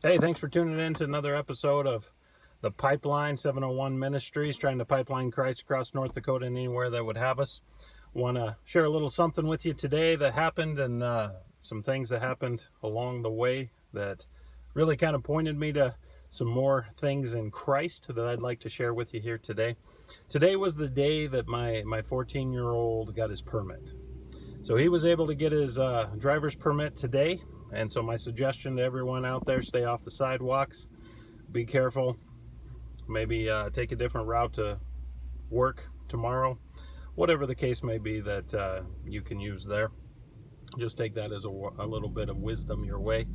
Hey, thanks for tuning in to another episode of the Pipeline 701 Ministries, trying to pipeline Christ across North Dakota and anywhere that would have us. Want to share a little something with you today that happened, and some things that happened along the way that really kind of pointed me to some more things in Christ that I'd like to share with you here today. Today was the day that my 14-year-old got his permit. So he was able to get his driver's permit today. And so my suggestion to everyone out there, stay off the sidewalks, be careful, maybe take a different route to work tomorrow, whatever the case may be that you can use there. Just take that as a little bit of wisdom your way.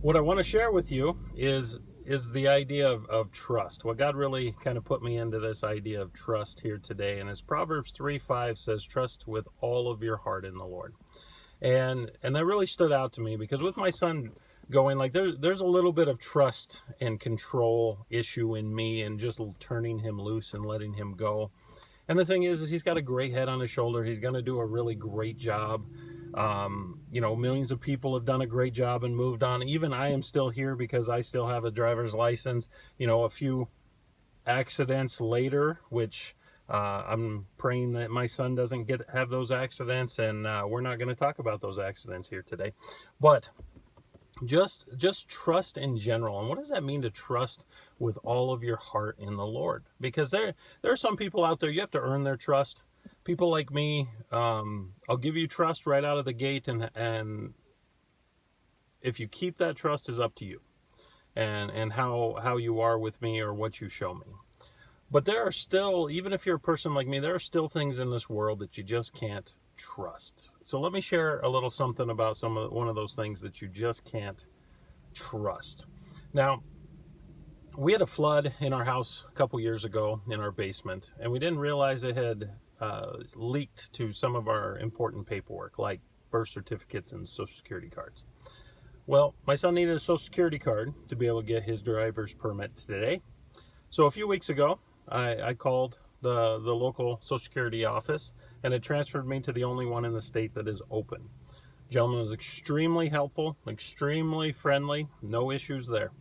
What I want to share with you is the idea of trust. What God really kind of put me into this idea of trust here today. And as Proverbs 3:5 says, trust with all of your heart in the Lord. And that really stood out to me because with my son going, like there's a little bit of trust and control issue in me, and just turning him loose and letting him go. And the thing is he's got a great head on his shoulder. He's going to do a really great job. Millions of people have done a great job and moved on. Even I am still here because I still have a driver's license. A few accidents later, which I'm praying that my son doesn't have those accidents, and we're not going to talk about those accidents here today. But just trust in general. And what does that mean to trust with all of your heart in the Lord? Because there are some people out there, you have to earn their trust. People like me, I'll give you trust right out of the gate, and if you keep that trust is up to you, and how you are with me or what you show me. But there are still, even if you're a person like me, there are still things in this world that you just can't trust. So let me share a little something about one of those things that you just can't trust. Now, we had a flood in our house a couple years ago in our basement, and we didn't realize it had leaked to some of our important paperwork, like birth certificates and social security cards. Well, my son needed a social security card to be able to get his driver's permit today. So a few weeks ago, I called the local social security office, and it transferred me to the only one in the state that is open. The gentleman was extremely helpful, extremely friendly, no issues there.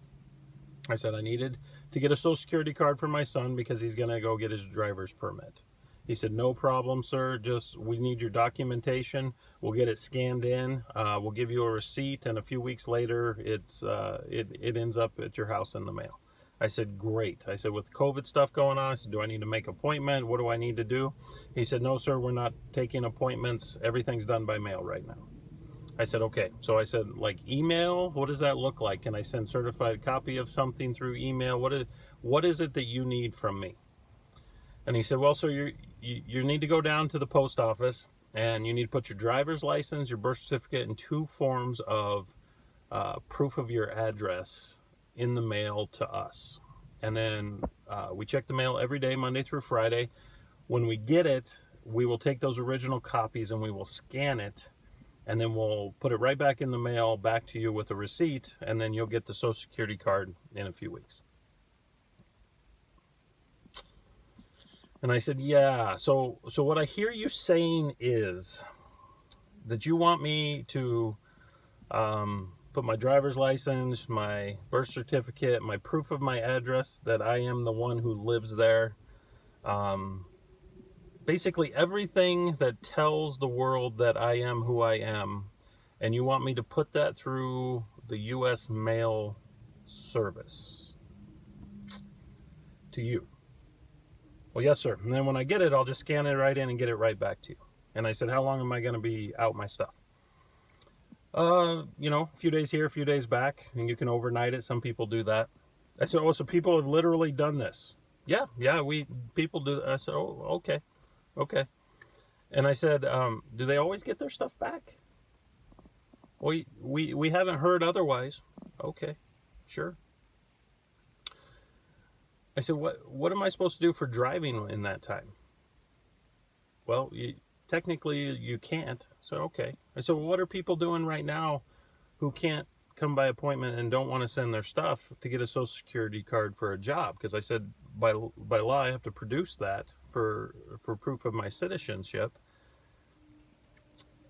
I said I needed to get a social security card for my son because he's going to go get his driver's permit. He said, no problem, sir. We need your documentation. We'll get it scanned in. We'll give you a receipt, and a few weeks later, it ends up at your house in the mail. I said, great. I said, with COVID stuff going on, I said, do I need to make an appointment? What do I need to do? He said, no, sir, we're not taking appointments. Everything's done by mail right now. I said, okay. So I said, like email, what does that look like? Can I send certified copy of something through email? What is it that you need from me? And he said, well, sir, you need to go down to the post office, and you need to put your driver's license, your birth certificate, and 2 forms of proof of your address in the mail to us. And then we check the mail every day, Monday through Friday. When we get it, we will take those original copies and we will scan it, and then we'll put it right back in the mail back to you with a receipt, and then you'll get the social security card in a few weeks. And I said, yeah, so what I hear you saying is that you want me to put my driver's license, my birth certificate, my proof of my address, that I am the one who lives there. Basically everything that tells the world that I am who I am, and you want me to put that through the U.S. mail service to you. Well, yes, sir. And then when I get it, I'll just scan it right in and get it right back to you. And I said, how long am I going to be out my stuff? A few days here, a few days back, and you can overnight it. Some people do that. I said, oh, so people have literally done this. Yeah, people do that. I said, oh, okay. And I said, do they always get their stuff back? We haven't heard otherwise. Okay, sure. I said, what am I supposed to do for driving in that time? Well, technically you can't. So, okay. I said, well, what are people doing right now who can't come by appointment and don't want to send their stuff to get a social security card for a job? Because I said, by law, I have to produce that for proof of my citizenship.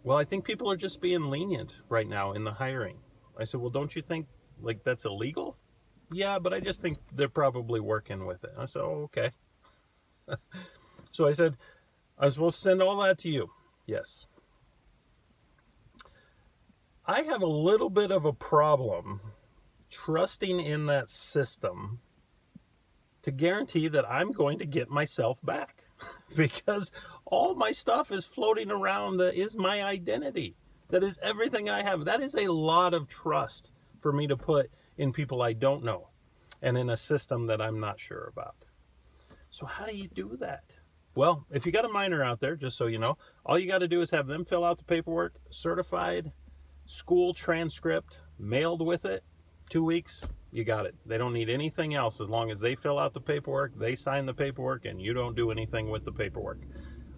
Well, I think people are just being lenient right now in the hiring. I said, well, don't you think like that's illegal? Yeah, but I just think they're probably working with it. I said, oh, okay. So I said, I'm supposed to send all that to you. Yes. I have a little bit of a problem trusting in that system to guarantee that I'm going to get myself back because all my stuff is floating around that is my identity. That is everything I have. That is a lot of trust for me to put in people I don't know and in a system that I'm not sure about. So how do you do that? Well, if you got a minor out there, just so you know, all you got to do is have them fill out the paperwork, certified, school transcript, mailed with it, 2 weeks, you got it. They don't need anything else as long as they fill out the paperwork, they sign the paperwork, and you don't do anything with the paperwork.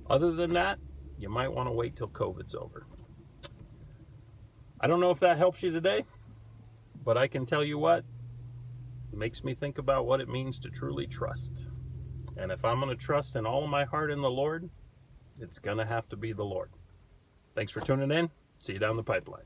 Other than that, you might want to wait till COVID's over. I don't know if that helps you today, but I can tell you what, it makes me think about what it means to truly trust. And if I'm going to trust in all of my heart in the Lord, it's going to have to be the Lord. Thanks for tuning in. See you down the pipeline.